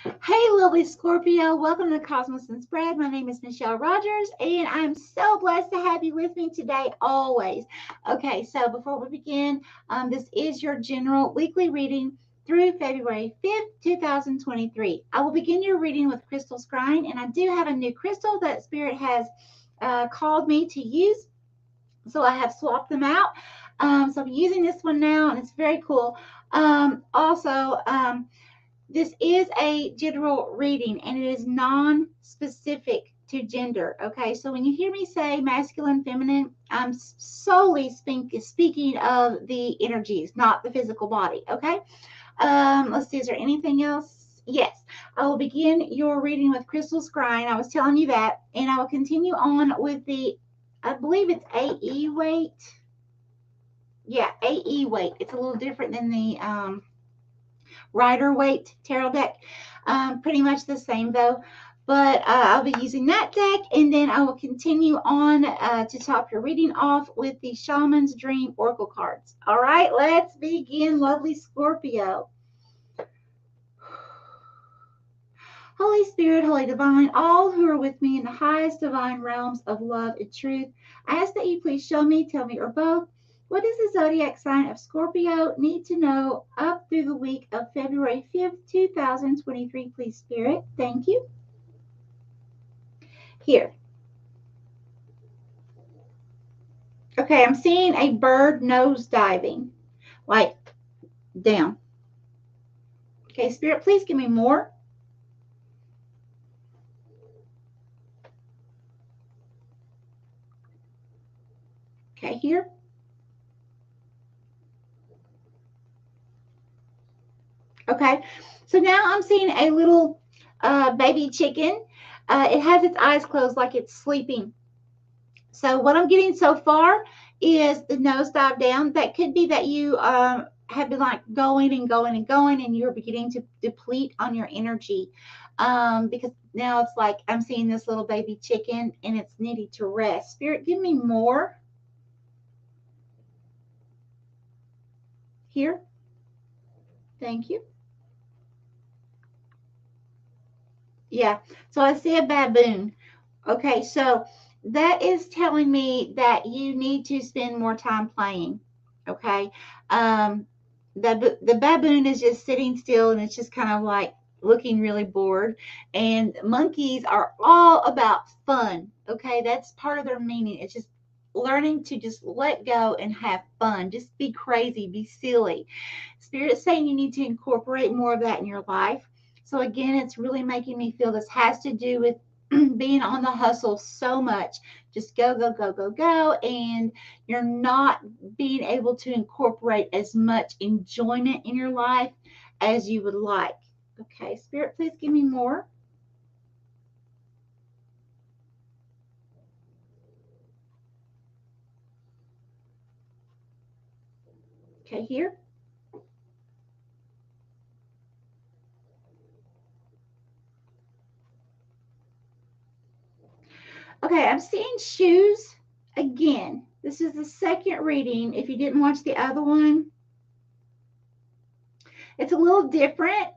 Hey, lovely Scorpio. Welcome to Cosmos and Spread. My name is Michelle Rogers, and I'm so blessed to have you with me today, always. Okay, so before we begin, this is your general weekly reading through February 5th, 2023. I will begin your reading with crystal scrying, and I do have a new crystal that Spirit has called me to use. So I have swapped them out. So I'm using this one now, and it's very cool. Also, this is a general reading and it is non-specific to gender. Okay, so when you hear me say masculine, feminine, I'm solely speaking of the energies, not the physical body. Okay, let's see, is there anything else? Yes, I will begin your reading with crystal scrying. I was telling you that, and I will continue on with the, I believe it's AE weight. Yeah, AE weight. It's a little different than the Rider Waite tarot deck. Pretty much the same though. But I'll be using that deck, and then I will continue on to top your reading off with the Shaman's Dream Oracle cards. All right, let's begin, lovely Scorpio. Holy Spirit, Holy Divine, all who are with me in the highest divine realms of love and truth, I ask that you please show me, tell me, or both, what does the zodiac sign of Scorpio need to know up through the week of February 5th, 2023, please, Spirit? Thank you. Here. Okay, I'm seeing a bird nose diving, like down. Okay, Spirit, please give me more. Okay, here. Okay, so now I'm seeing a little baby chicken. It has its eyes closed like it's sleeping. So what I'm getting so far is the nosedive down. That could be that you have been like going and going and going, and you're beginning to deplete on your energy. Because now it's like I'm seeing this little baby chicken and it's needing to rest. Spirit, give me more. Here. Thank you. Yeah. So I see a baboon. Okay, so that is telling me that you need to spend more time playing. Okay. The baboon is just sitting still and it's just kind of like looking really bored. And monkeys are all about fun. Okay, that's part of their meaning. It's just learning to just let go and have fun. Just be crazy, be silly. Spirit's saying you need to incorporate more of that in your life. So again, it's really making me feel this has to do with being on the hustle so much. Just go, go, go, go, go. And you're not being able to incorporate as much enjoyment in your life as you would like. Okay, Spirit, please give me more. Okay, here. Okay, I'm seeing shoes again. This is the second reading. If you didn't watch the other one, it's a little different,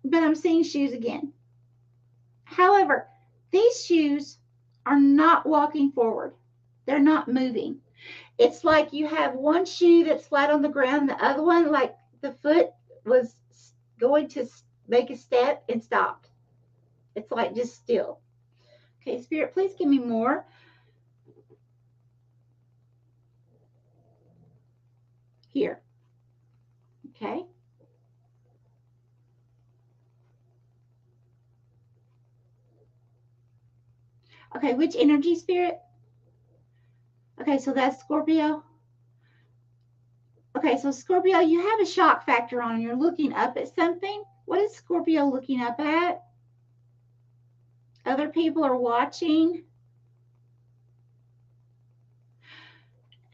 but I'm seeing shoes again. However, these shoes are not walking forward. They're not moving. It's like you have one shoe that's flat on the ground, the other one, like the foot was going to make a step and stopped. It's like just still. Okay, Spirit, please give me more. Here. Okay. Okay, which energy, Spirit? Okay, so that's Scorpio. Okay, so Scorpio, you have a shock factor on. You're looking up at something. What is Scorpio looking up at? Other people are watching.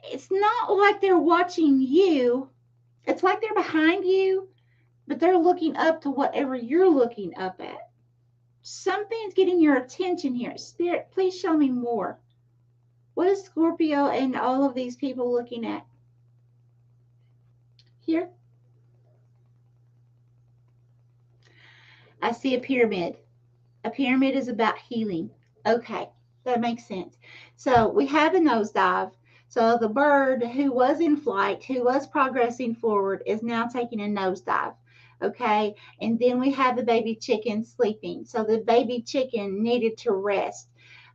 It's not like they're watching you. It's like they're behind you, but they're looking up to whatever you're looking up at. Something's getting your attention here. Spirit, please show me more. What is Scorpio and all of these people looking at? Here. I see a pyramid. A pyramid is about healing. Okay, that makes sense. So we have a nosedive. So the bird who was in flight, who was progressing forward, is now taking a nosedive. Okay, and then we have the baby chicken sleeping. So the baby chicken needed to rest.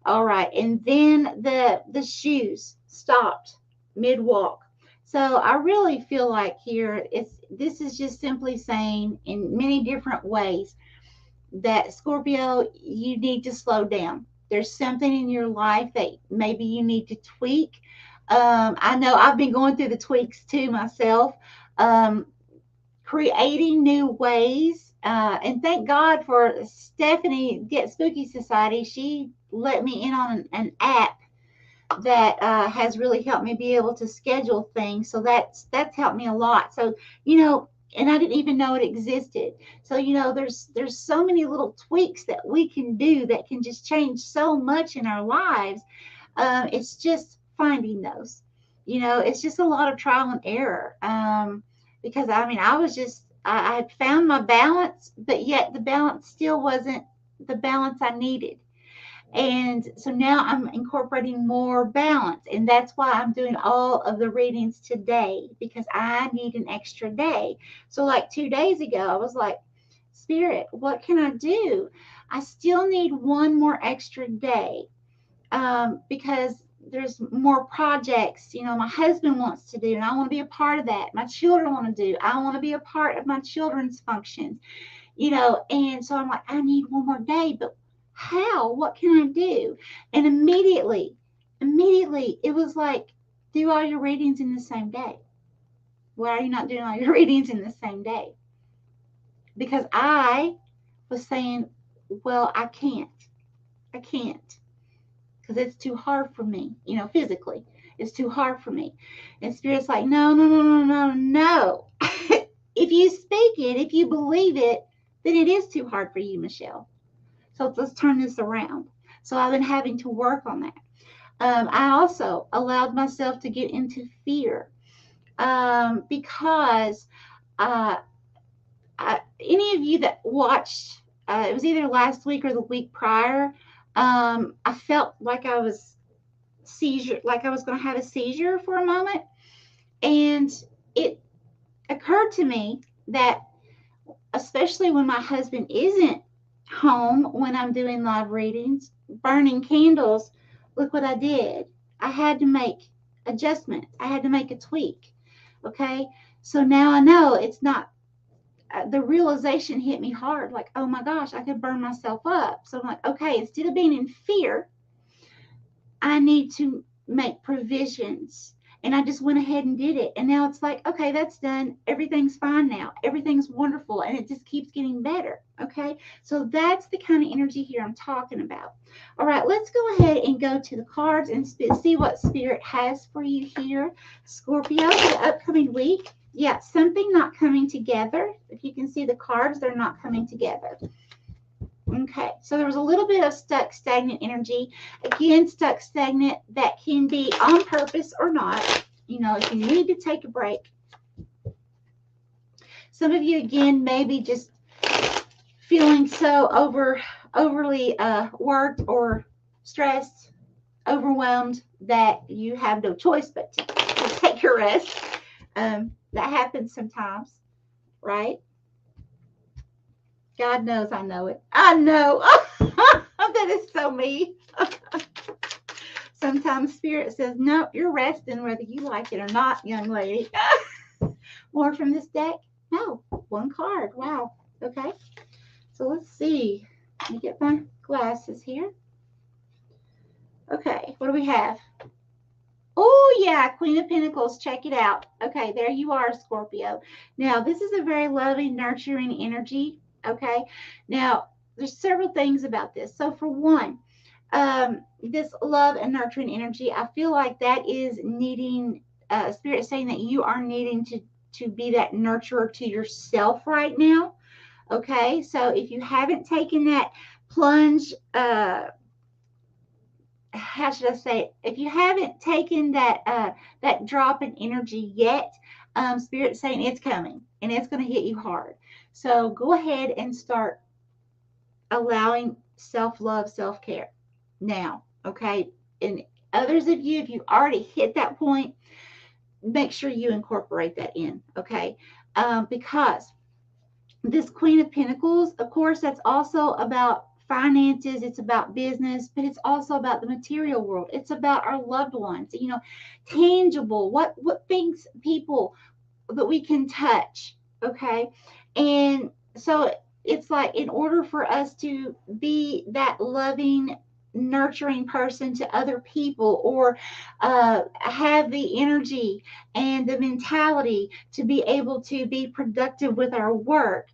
All right, and then the shoes stopped mid walk. So I really feel like here this is just simply saying in many different ways that Scorpio, you need to slow down. There's something in your life that maybe you need to tweak. I know I've been going through the tweaks too myself, creating new ways. And thank God for Stephanie, Get Spooky Society. She let me in on an app that has really helped me be able to schedule things. So that's helped me a lot. So, and I didn't even know it existed. So, there's so many little tweaks that we can do that can just change so much in our lives. It's just finding those. It's just a lot of trial and error. Because I had found my balance, but yet the balance still wasn't the balance I needed. And so now I'm incorporating more balance. And that's why I'm doing all of the readings today, because I need an extra day. So, like 2 days ago, I was like, Spirit, what can I do? I still need one more extra day, because there's more projects, my husband wants to do, and I want to be a part of that. My children want to do. I want to be a part of my children's functions, and so I'm like, I need one more day, but how? What can I do? And immediately, it was like, do all your readings in the same day. Why are you not doing all your readings in the same day? Because I was saying, well, I can't, because it's too hard for me, physically. It's too hard for me. And Spirit's like, no, no, no, no, no, no. If you speak it, if you believe it, then it is too hard for you, Michelle. So let's turn this around. So I've been having to work on that. I also allowed myself to get into fear, because any of you that watched, it was either last week or the week prior, I felt like I was going to have a seizure for a moment. And it occurred to me that, especially when my husband isn't home, when I'm doing live readings, burning candles, look what I did. I had to make adjustments. I had to make a tweak. Okay. So now I know it's not, the realization hit me hard. Like, oh my gosh, I could burn myself up. So I'm like, okay, instead of being in fear, I need to make provisions. And I just went ahead and did it. And now it's like, okay, that's done. Everything's fine now. Everything's wonderful. And it just keeps getting better. Okay. So that's the kind of energy here I'm talking about. All right. Let's go ahead and go to the cards and see what Spirit has for you here, Scorpio, for the upcoming week. Yeah. Something not coming together. If you can see the cards, they're not coming together. Okay, so there was a little bit of stuck, stagnant energy. Again, stuck, stagnant, that can be on purpose or not. If you need to take a break. Some of you, again, maybe just feeling so overly worked or stressed, overwhelmed, that you have no choice but to take your rest. That happens sometimes, right? God knows I know it. I know. That is so me. Sometimes Spirit says, no, you're resting whether you like it or not, young lady. More from this deck? No. One card. Wow. Okay. So let's see. Let me get my glasses here. Okay. What do we have? Oh, yeah. Queen of Pentacles. Check it out. Okay. There you are, Scorpio. Now, this is a very loving, nurturing energy. Okay. Now, there's several things about this. So for one, this love and nurturing energy, I feel like that is needing, Spirit saying that you are needing to be that nurturer to yourself right now. Okay. So if you haven't taken that plunge, how should I say it? If you haven't taken that drop in energy yet, Spirit's saying it's coming and it's going to hit you hard. So go ahead and start allowing self-love, self-care now, okay? And others of you, if you already hit that point, make sure you incorporate that in, okay? Because this Queen of Pentacles, of course, that's also about finances, it's about business, but it's also about the material world. It's about our loved ones, you know, tangible, what things, people that we can touch, okay? And so it's like, in order for us to be that loving, nurturing person to other people, or have the energy and the mentality to be able to be productive with our work,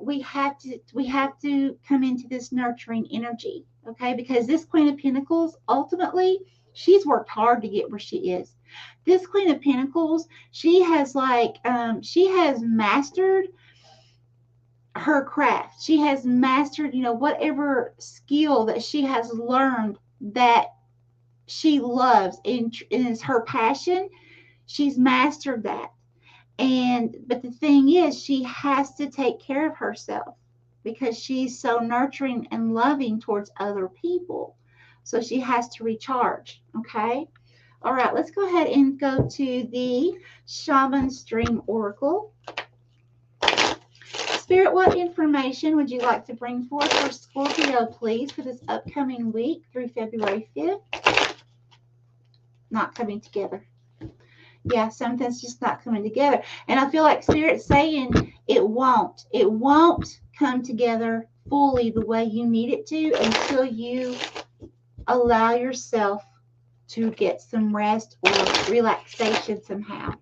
we have to come into this nurturing energy, okay? Because this Queen of Pentacles, ultimately, she's worked hard to get where she is. This Queen of Pentacles, she has she has mastered her craft. She has mastered, you know, whatever skill that she has learned that she loves and is her passion. She's mastered that. But the thing is, she has to take care of herself because she's so nurturing and loving towards other people. So she has to recharge, okay? All right, let's go ahead and go to the Shaman's Dream Oracle. Spirit, what information would you like to bring forth for Scorpio, please, for this upcoming week through February 5th? Not coming together. Yeah, something's just not coming together. And I feel like Spirit's saying it won't come together fully the way you need it to until you allow yourself to get some rest or relaxation somehow.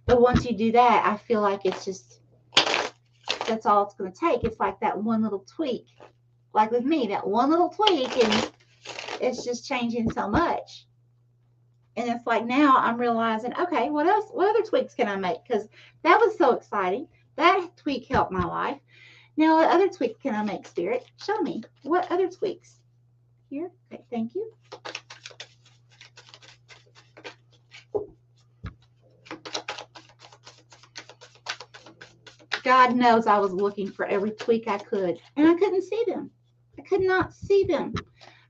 But once you do that, I feel like it's just, that's all it's going to take. It's like that one little tweak. Like with me, that one little tweak, and it's just changing so much. And it's like now I'm realizing, okay, what else? What other tweaks can I make? Because that was so exciting. That tweak helped my life. Now, what other tweaks can I make, Spirit? Show me. What other tweaks? Here. Okay, thank you. God knows I was looking for every tweak I could, and I couldn't see them. I could not see them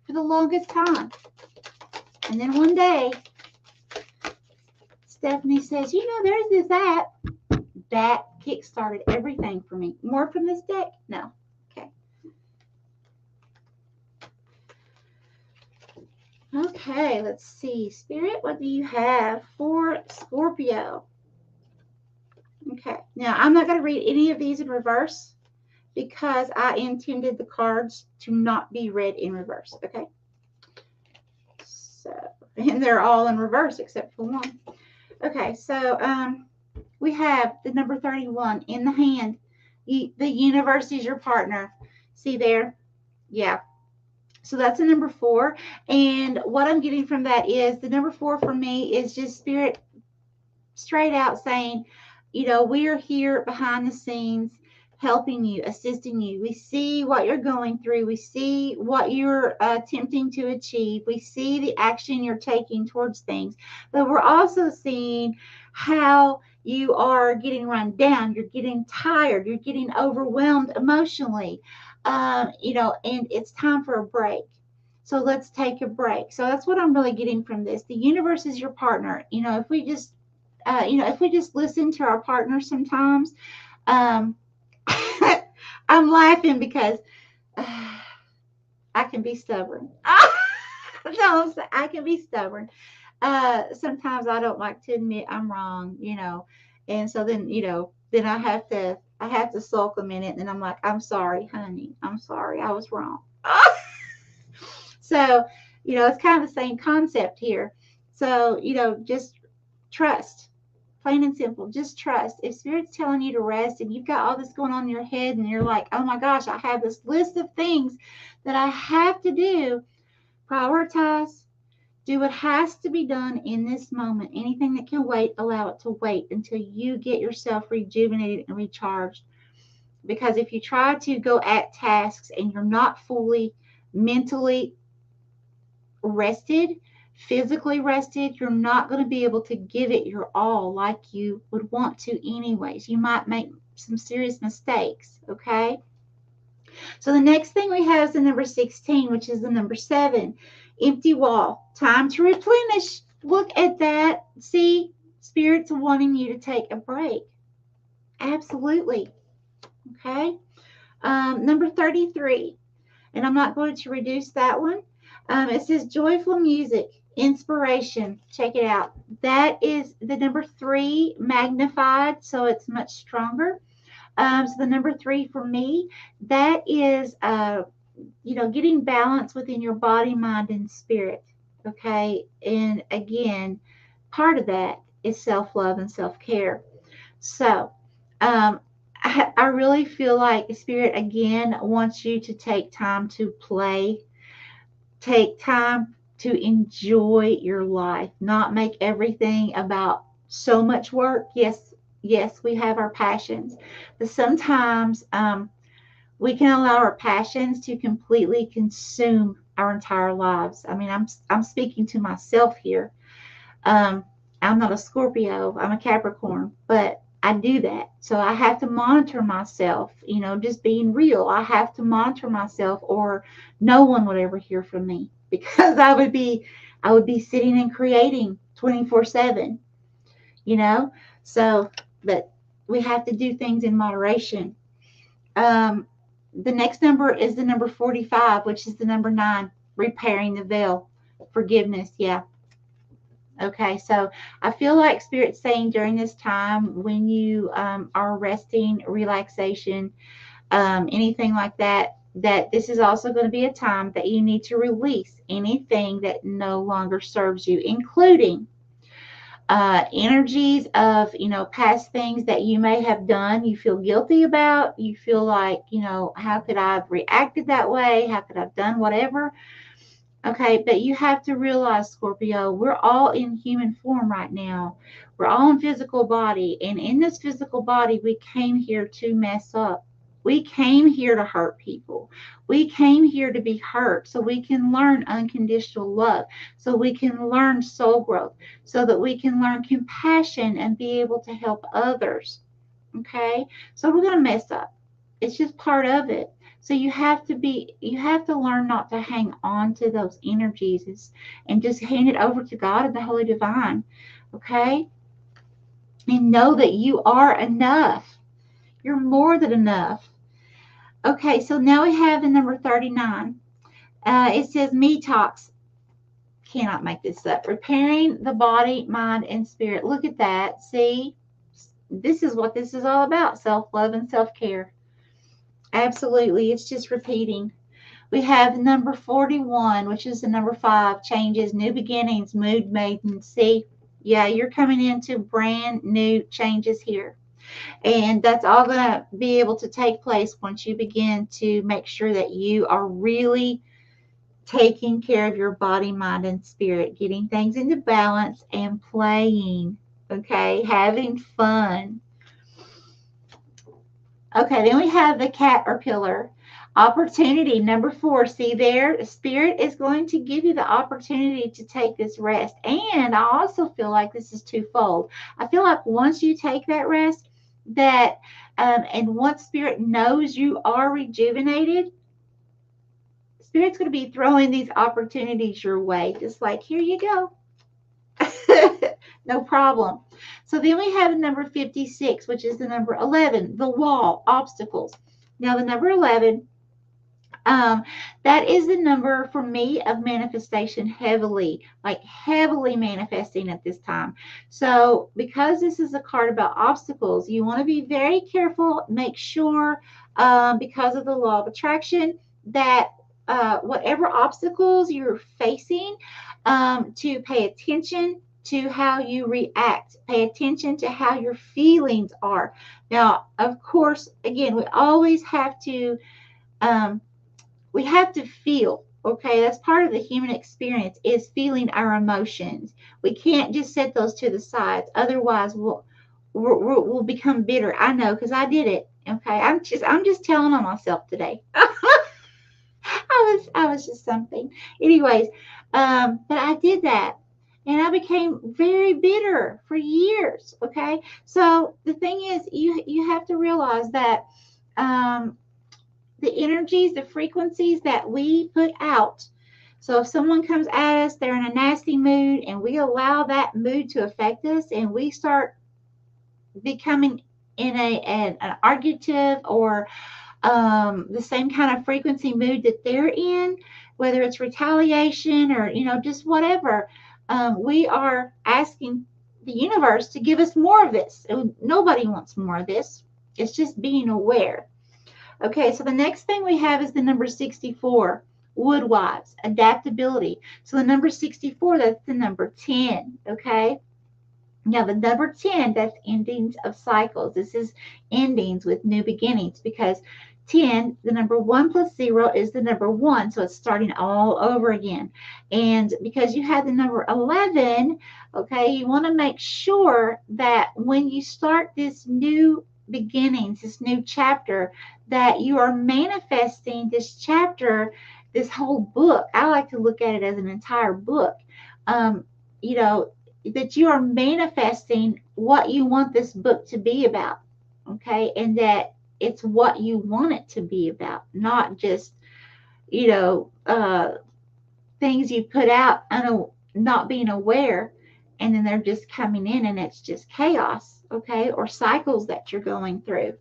for the longest time. And then one day, Stephanie says, you know, there's this app that kickstarted everything for me. More from this deck? No. Okay. Okay, let's see. Spirit, what do you have for Scorpio? Okay, now I'm not going to read any of these in reverse because I intended the cards to not be read in reverse, okay? So, and they're all in reverse except for one. Okay, so we have the number 31 in the hand. The universe is your partner. See there? Yeah. So that's a number 4. And what I'm getting from that is the number 4 for me is just Spirit straight out saying, you know, we are here behind the scenes helping you, assisting you. We see what you're going through. We see what you're attempting to achieve. We see the action you're taking towards things. But we're also seeing how you are getting run down. You're getting tired. You're getting overwhelmed emotionally. You know, and it's time for a break. So let's take a break. So that's what I'm really getting from this. The universe is your partner. You know, if we just if we just listen to our partner sometimes, I'm laughing because I can be stubborn. No, I can be stubborn. Sometimes I don't like to admit I'm wrong, you know, and so then, you know, then I have to sulk a minute, and I'm like, I'm sorry, honey. I'm sorry. I was wrong. So, you know, it's kind of the same concept here. So, you know, just trust. Plain and simple, just trust. If Spirit's telling you to rest and you've got all this going on in your head and you're like, oh my gosh, I have this list of things that I have to do, prioritize, do what has to be done in this moment. Anything that can wait, allow it to wait until you get yourself rejuvenated and recharged. Because if you try to go at tasks and you're not fully mentally rested, physically rested, you're not going to be able to give it your all like you would want to anyways. You might make some serious mistakes, okay? So the next thing we have is the number 16, which is the number 7. Empty wall. Time to replenish. Look at that. See, Spirit's wanting you to take a break. Absolutely. Okay. Number 33. And I'm not going to reduce that one. It says joyful music, inspiration. Check it out. That is the number 3 magnified, so it's much stronger. So the number 3 for me, that is, getting balance within your body, mind, and spirit. Okay. And again, part of that is self-love and self-care. So, I really feel like the Spirit again wants you to take time to play, take time to enjoy your life, not make everything about so much work. Yes, we have our passions, but sometimes we can allow our passions to completely consume our entire lives. I mean, I'm speaking to myself here. I'm not a Scorpio, I'm a Capricorn, but I do that. So I have to monitor myself, just being real. I have to monitor myself, or no one would ever hear from me, because I would be sitting and creating 24/7, So, but we have to do things in moderation. The next number is the number 45, which is the number 9, repairing the veil, forgiveness. Yeah. Okay, so I feel like Spirit's saying during this time, when you are resting, relaxation, anything like that, that this is also going to be a time that you need to release anything that no longer serves you, including energies of, past things that you may have done, you feel guilty about, you feel like, how could I have reacted that way? How could I have done whatever? Okay, but you have to realize, Scorpio, we're all in human form right now. We're all in physical body. And in this physical body, we came here to mess up. We came here to hurt people. We came here to be hurt so we can learn unconditional love, so we can learn soul growth, so that we can learn compassion and be able to help others. Okay, so we're going to mess up. It's just part of it. So you have to learn not to hang on to those energies and just hand it over to God and the Holy Divine. Okay? And know that you are enough. You're more than enough. Okay, so now we have the number 39. It says Detox. Cannot make this up. Repairing the body, mind, and spirit. Look at that. See? This is what this is all about. Self-love and self-care. Absolutely. It's just repeating. We have number 41, which is the number 5, changes, new beginnings, mood maiden. See, yeah, you're coming into brand new changes here. And that's all going to be able to take place once you begin to make sure that you are really taking care of your body, mind, and spirit, getting things into balance and playing, okay, having fun. Okay, then we have the caterpillar. Opportunity, number 4. See there, Spirit is going to give you the opportunity to take this rest. And I also feel like this is twofold. I feel like once you take that rest, and once Spirit knows you are rejuvenated, Spirit's going to be throwing these opportunities your way. Just like, here you go. No problem. So then we have number 56, which is the number 11, the wall, obstacles. Now the number 11, that is the number for me of manifestation, heavily manifesting at this time. So because this is a card about obstacles, you want to be very careful. Make sure, because of the law of attraction, that whatever obstacles you're facing, to pay attention to how you react. Pay attention to how your feelings are. Now, of course, again, we always have to, feel. Okay, that's part of the human experience, is feeling our emotions. We can't just set those to the sides. Otherwise, we'll become bitter. I know, because I did it. Okay, I'm just telling on myself today. I I was just something. Anyways, but I did that. And I became very bitter for years. Okay. So the thing is, you have to realize that the energies, the frequencies that we put out. So if someone comes at us, they're in a nasty mood, and we allow that mood to affect us, and we start becoming in an argumentative or the same kind of frequency mood that they're in, whether it's retaliation or, just whatever, we are asking the universe to give us more of this. Nobody wants more of this. It's just being aware. Okay, so the next thing we have is the number 64, woodwives, adaptability. So the number 64, that's the number 10, okay? Now the number 10, that's endings of cycles. This is endings with new beginnings, because 10, the number 1 plus 0 is the number 1, so it's starting all over again. And because you have the number 11, okay, you want to make sure that when you start this new beginnings, this new chapter, that you are manifesting this chapter, this whole book. I like to look at it as an entire book. That you are manifesting what you want this book to be about, okay? And that it's what you want it to be about, not just, things you put out not being aware, and then they're just coming in and it's just chaos, okay? Or cycles that you're going through.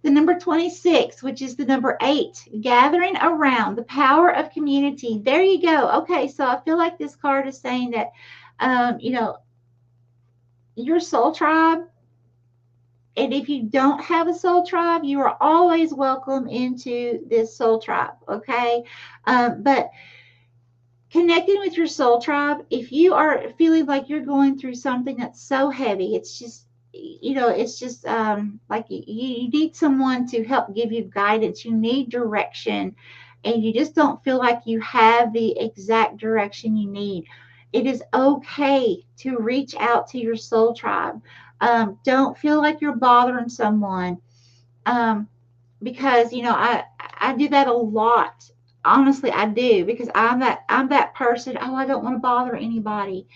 The number 26, which is the number 8, gathering around, the power of community. There you go. Okay, so I feel like this card is saying that, your soul tribe, and if you don't have a soul tribe, you are always welcome into this soul tribe, okay? But connecting with your soul tribe, if you are feeling like you're going through something that's so heavy, it's just, like you need someone to help give you guidance. You need direction, and you just don't feel like you have the exact direction you need. It is okay to reach out to your soul tribe. Don't feel like you're bothering someone, because I do that a lot. Honestly, I do, because I'm that person. Oh, I don't want to bother anybody,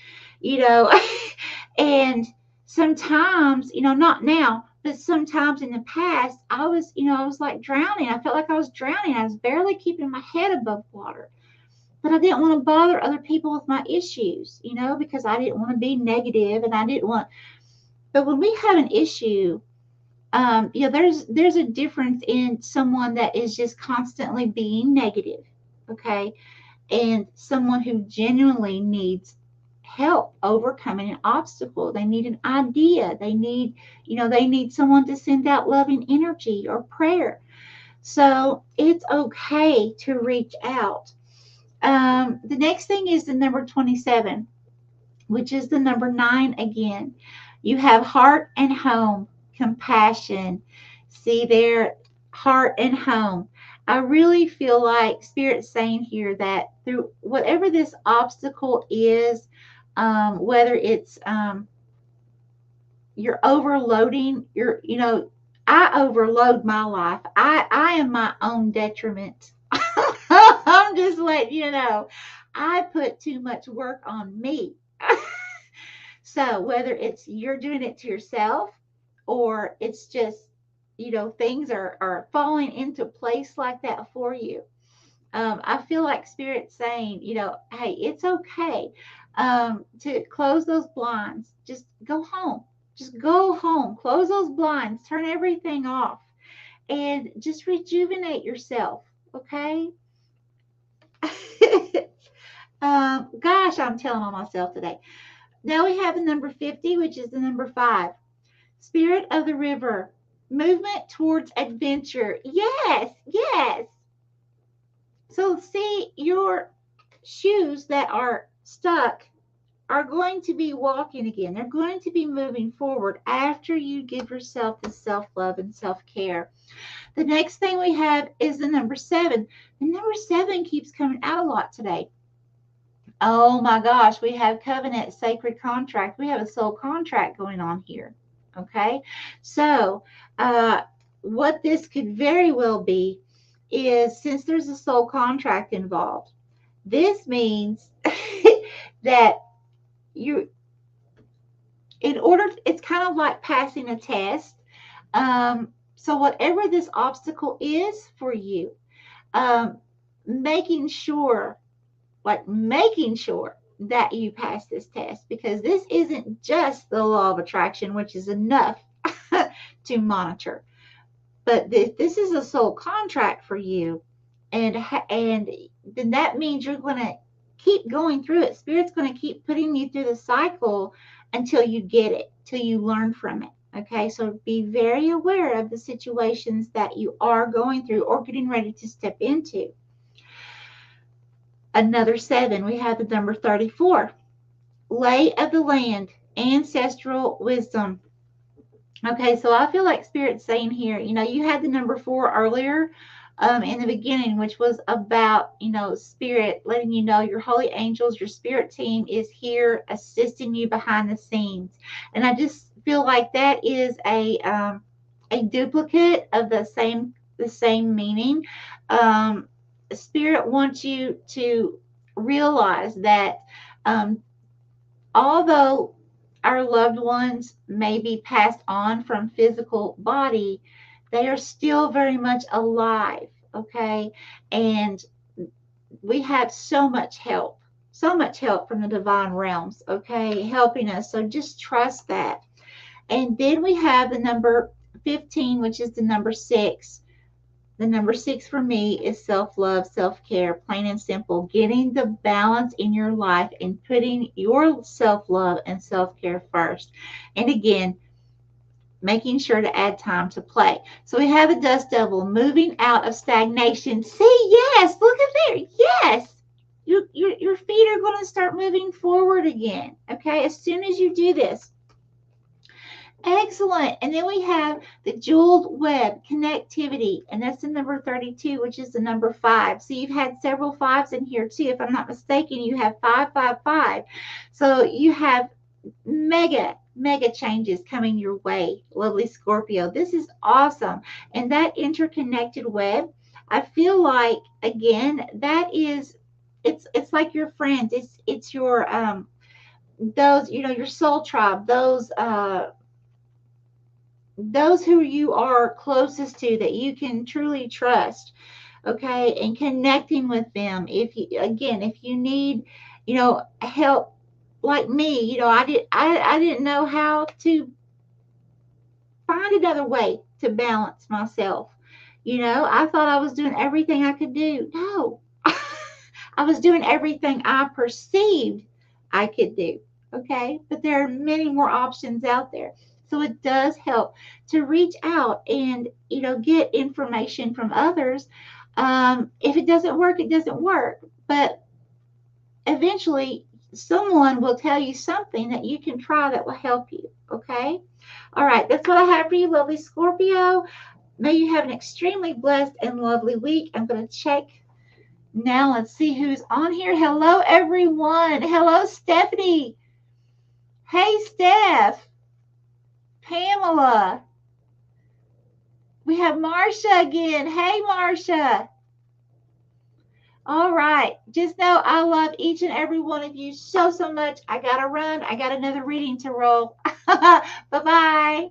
and sometimes, not now, but sometimes in the past, I was like drowning. I felt like I was drowning. I was barely keeping my head above water. But I didn't want to bother other people with my issues, because I didn't want to be negative, and I didn't want. But when we have an issue, there's a difference in someone that is just constantly being negative, okay, and someone who genuinely needs help overcoming an obstacle. They need an idea. They need, they need someone to send out loving energy or prayer. So it's okay to reach out. The next thing is the number 27, which is the number 9 again. You have heart and home, compassion. See there, heart and home. I really feel like Spirit's saying here that through whatever this obstacle is, whether it's you're overloading, I overload my life. I am my own detriment. I'm just letting you know, I put too much work on me. So whether it's you're doing it to yourself, or it's just, things are falling into place like that for you. I feel like Spirit's saying, hey, it's okay to close those blinds. Just go home. Just go home. Close those blinds. Turn everything off. And just rejuvenate yourself. Okay? Gosh, I'm telling on myself today. Now we have the number 50, which is the number 5. Spirit of the river. Movement towards adventure. Yes, yes. So see, your shoes that are stuck are going to be walking again. They're going to be moving forward after you give yourself the self-love and self-care. The next thing we have is the number 7. The number 7 keeps coming out a lot today. Oh my gosh, we have covenant, sacred contract. We have a soul contract going on here. Okay, so what this could very well be is, since there's a soul contract involved, this means that you, in order, it's kind of like passing a test. So whatever this obstacle is for you, um, making sure, making sure that you pass this test, because this isn't just the law of attraction, which is enough to monitor, but this is a soul contract for you, and then that means you're going to keep going through it. Spirit's going to keep putting you through the cycle until you get it, till you learn from it. Okay, so be very aware of the situations that you are going through or getting ready to step into. Another 7, we have the number 34. Lay of the land, ancestral wisdom. Okay, so I feel like Spirit's saying here, you had the number 4 earlier in the beginning, which was about, Spirit letting you know your holy angels, your spirit team is here assisting you behind the scenes. And I just feel like that is a duplicate of the same meaning. Spirit wants you to realize that although our loved ones may be passed on from physical body, they are still very much alive, okay? And we have so much help from the divine realms, okay, helping us. So just trust that. And then we have the number 15, which is the number 6. The number 6 for me is self-love, self-care, plain and simple. Getting the balance in your life and putting your self-love and self-care first. And again, making sure to add time to play. So we have the dust devil, moving out of stagnation. See, yes, look at there. Yes. Your feet are going to start moving forward again. Okay, as soon as you do this. Excellent. And then we have the jeweled web, connectivity, and that's the number 32, which is the number 5. So you've had several 5s in here too. If I'm not mistaken, you have 555. So you have mega changes coming your way, lovely Scorpio. This is awesome. And that interconnected web, I feel like, again, that is, it's like your friends. It's your those, your soul tribe, those who you are closest to, that you can truly trust, okay, and connecting with them. If you need, help, like me, I didn't know how to find another way to balance myself. I thought I was doing everything I could do. No, I was doing everything I perceived I could do. Okay, but there are many more options out there. So it does help to reach out and, get information from others. If it doesn't work, it doesn't work. But eventually, someone will tell you something that you can try that will help you. Okay? All right, that's what I have for you, lovely Scorpio. May you have an extremely blessed and lovely week. I'm going to check now. Let's see who's on here. Hello, everyone. Hello, Stephanie. Hey, Steph. Pamela. We have Marsha again. Hey, Marsha. All right. Just know I love each and every one of you so much. I got to run. I got another reading to roll. Bye-bye.